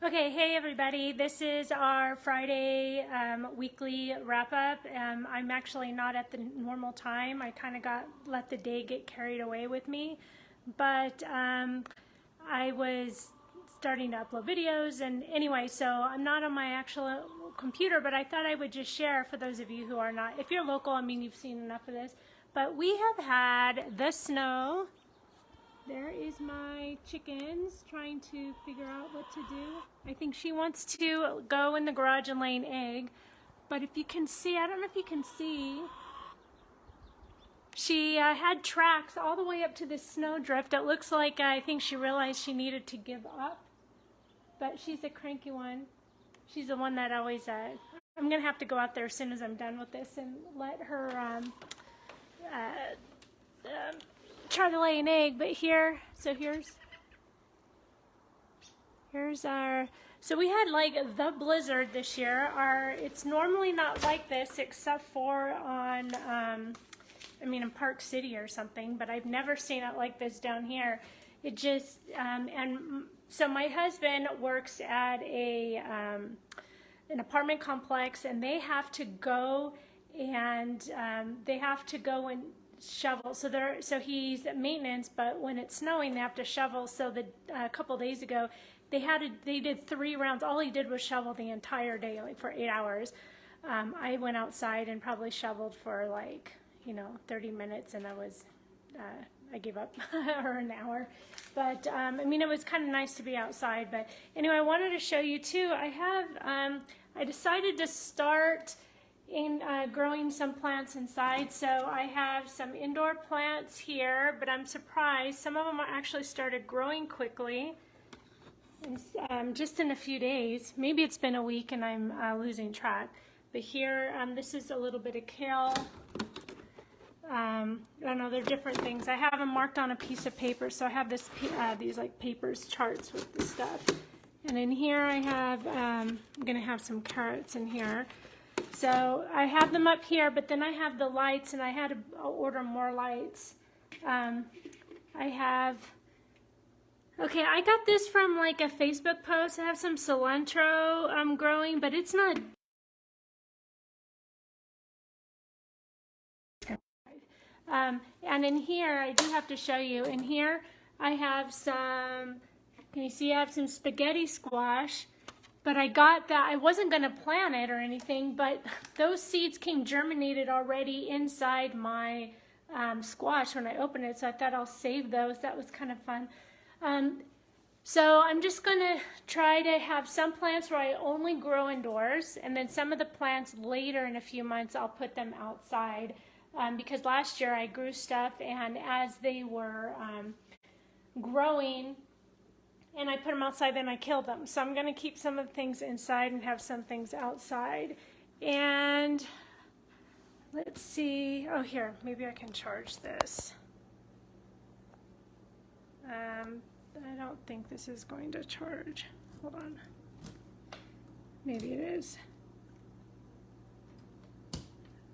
Okay, hey everybody. This is our Friday weekly wrap up. I'm actually not at the normal time. I kind of let the day get carried away with me, but I was starting to upload videos, and anyway, so I'm not on my actual computer, but I thought I would just share for those of you who are not. If you're local, I mean, you've seen enough of this, but we have had the snow. There is my chickens trying to figure out what to do. I think she wants to go in the garage and lay an egg. But if you can see, I don't know if you can see, she had tracks all the way up to this snowdrift. It looks like I think she realized she needed to give up. But she's a cranky one. She's the one that always, I'm going to have to go out there as soon as I'm done with this and let her try to lay an egg. But here's our, so we had like the blizzard this year. It's normally not like this except for on in Park City or something, but I've never seen it like this down here. It just and so my husband works at an apartment complex, and they have to go and shovel. So he's at maintenance, but when it's snowing, they have to shovel. So a couple days ago, they did 3 rounds. All he did was shovel the entire day, like for 8 hours. I went outside and probably shoveled for 30 minutes, and I gave up or an hour. But it was kind of nice to be outside. But anyway, I wanted to show you too. I decided to start in growing some plants inside. So I have some indoor plants here, but I'm surprised some of them actually started growing quickly, just in a few days. Maybe it's been a week and I'm losing track. But here, this is a little bit of kale. I don't know, they're different things. I have them marked on a piece of paper, so I have these like papers, charts with the stuff. And in here I have, I'm gonna have some carrots in here. So I have them up here, but then I have the lights, and I had to order more lights. I got this from like a Facebook post. I have some cilantro growing, but it's not. And in here, I do have to show you, in here I have some, can you see I have some spaghetti squash. But I got that, I wasn't going to plant it or anything, but those seeds came germinated already inside my squash when I opened it, so I thought I'll save those. That was kind of fun. So I'm just going to try to have some plants where I only grow indoors, and then some of the plants later in a few months I'll put them outside, because last year I grew stuff, and as they were growing, and I put them outside, then I killed them. So I'm going to keep some of the things inside and have some things outside. And let's see. Oh, here, maybe I can charge this. I don't think this is going to charge. Hold on. Maybe it is.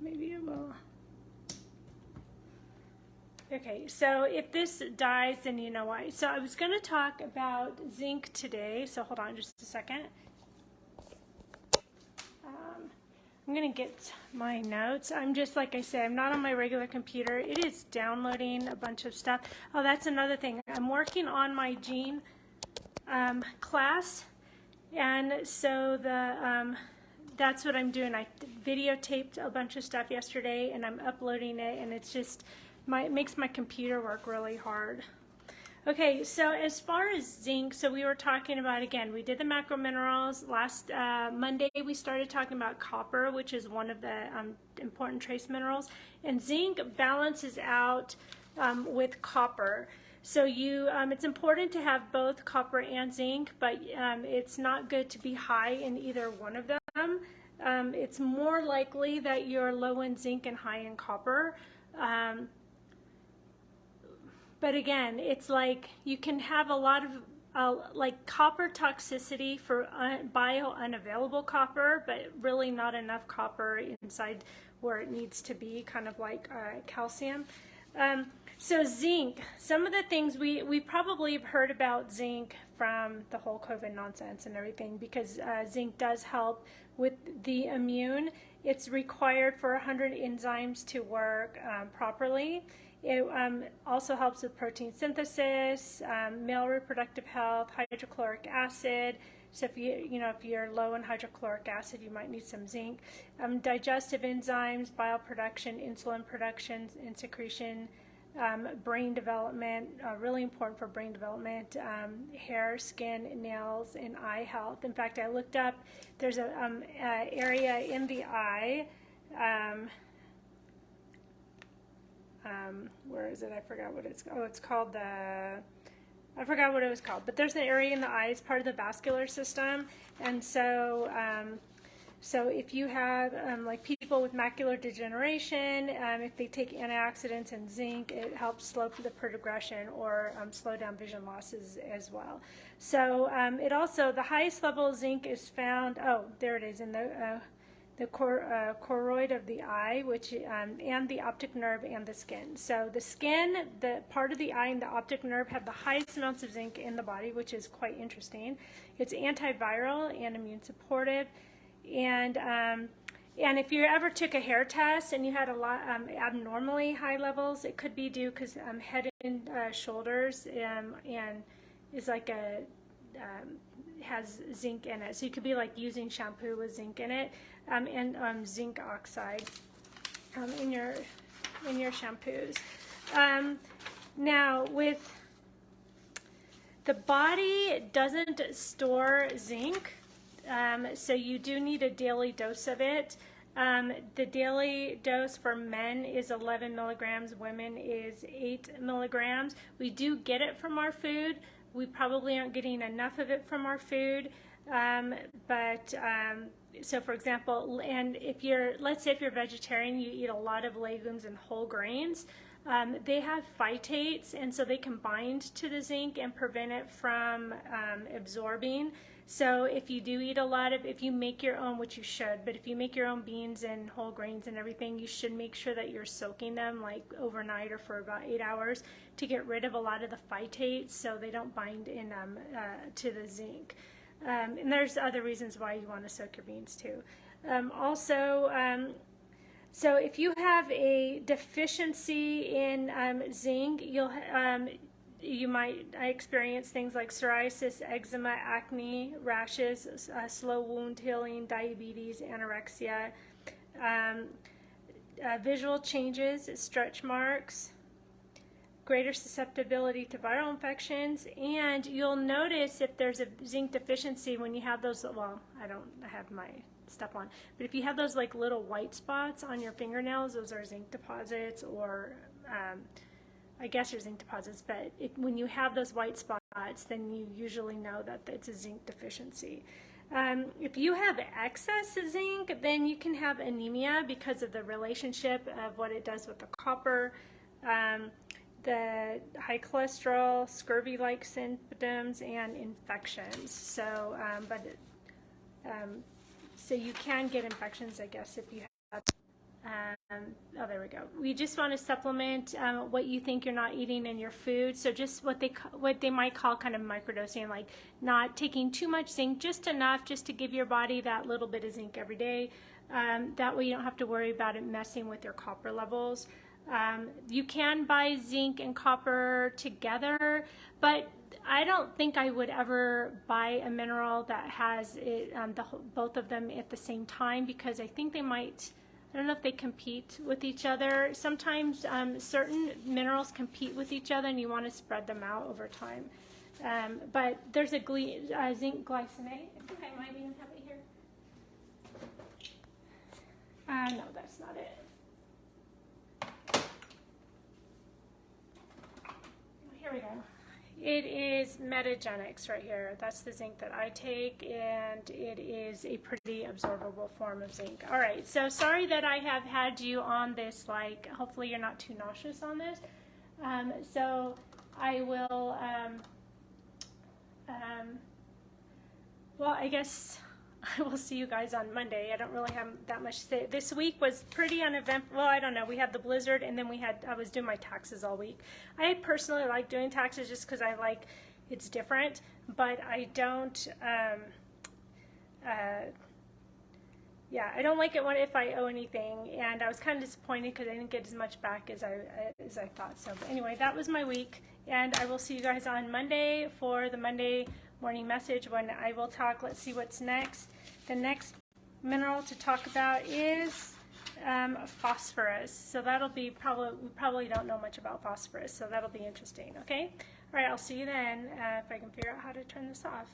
Maybe it will. Okay, so if this dies, then you know why. So I was going to talk about zinc today, so hold on just a second. I'm going to get my notes. I'm just, like I said, I'm not on my regular computer. It is downloading a bunch of stuff. Oh, that's another thing. I'm working on my gene class, and so that's what I'm doing. I videotaped a bunch of stuff yesterday, and I'm uploading it, and it's just... it makes my computer work really hard. Okay, so as far as zinc, so we were talking about, again, we did the macro minerals. Last Monday we started talking about copper, which is one of the important trace minerals. And zinc balances out with copper. So it's important to have both copper and zinc, but it's not good to be high in either one of them. It's more likely that you're low in zinc and high in copper. But again, it's like you can have a lot of like copper toxicity for bio-unavailable copper, but really not enough copper inside where it needs to be, kind of like calcium. So zinc, some of the things we probably have heard about zinc from the whole COVID nonsense and everything, because zinc does help with the immune. It's required for 100 enzymes to work properly. It also helps with protein synthesis, male reproductive health, hydrochloric acid. So if if you're low in hydrochloric acid, you might need some zinc. Digestive enzymes, bile production, insulin production and secretion, brain development, really important for brain development, hair, skin, nails, and eye health. In fact, I looked up, there's a area in the eye, where is it? I forgot what it's, oh, it's called the, I forgot what it was called, but there's an area in the eye, it's part of the vascular system, and so so if you have like people with macular degeneration, if they take antioxidants and zinc, it helps slow the progression or slow down vision losses as well. So it also, the highest level of zinc is found, oh, there it is, in the choroid of the eye, which and the optic nerve and the skin. So the skin, the part of the eye and the optic nerve have the highest amounts of zinc in the body, which is quite interesting. It's antiviral and immune supportive. And if you ever took a hair test and you had a lot abnormally high levels, it could be due because head and shoulders and is like a has zinc in it. So you could be like using shampoo with zinc in it, and zinc oxide in your shampoos. Now with the body doesn't store zinc. So you do need a daily dose of it. The daily dose for men is 11 milligrams, women is 8 milligrams. We do get it from our food. We probably aren't getting enough of it from our food. So for example, and if you're, let's say if you're vegetarian, you eat a lot of legumes and whole grains, they have phytates, and so they can bind to the zinc and prevent it from absorbing. So if you do eat a lot of, if you make your own, which you should, but if you make your own beans and whole grains and everything, you should make sure that you're soaking them like overnight or for about 8 hours to get rid of a lot of the phytates so they don't bind in to the zinc. And there's other reasons why you want to soak your beans too. So if you have a deficiency in zinc, you might experience things like psoriasis, eczema, acne, rashes, slow wound healing, diabetes, anorexia, visual changes, stretch marks, greater susceptibility to viral infections, and you'll notice if there's a zinc deficiency when you have those, well, I have my stuff on, but if you have those like little white spots on your fingernails, those are zinc deposits, or I guess your zinc deposits, but when you have those white spots, then you usually know that it's a zinc deficiency. If you have excess zinc, then you can have anemia because of the relationship of what it does with the copper, the high cholesterol, scurvy-like symptoms, and infections. So, so you can get infections, I guess, if you have. Oh, there we go. We just want to supplement what you think you're not eating in your food. So just what they might call kind of microdosing, like not taking too much zinc, just enough, just to give your body that little bit of zinc every day. That way you don't have to worry about it messing with your copper levels. You can buy zinc and copper together, but I don't think I would ever buy a mineral that has it, both of them at the same time, because I think they might, I don't know if they compete with each other. Sometimes certain minerals compete with each other and you want to spread them out over time. But there's a zinc glycinate. I think I might even have it here. No, that's not it. Here we go. It is Metagenics right here. That's the zinc that I take, and it is a pretty absorbable form of zinc. All right, so sorry that I have had you on this, like, hopefully you're not too nauseous on this. So I will, well, I guess I will see you guys on Monday. I don't really have that much to say. This week was pretty uneventful. Well, I don't know. We had the blizzard, and then I was doing my taxes all week. I personally like doing taxes just because I like it's different, but I don't. Yeah, I don't like it if I owe anything, and I was kind of disappointed because I didn't get as much back as I thought. So, but anyway, that was my week, and I will see you guys on Monday for the Monday morning message when I will talk. Let's see what's next. The next mineral to talk about is phosphorus. So that'll be we probably don't know much about phosphorus, so that'll be interesting. Okay, all right, I'll see you then if I can figure out how to turn this off.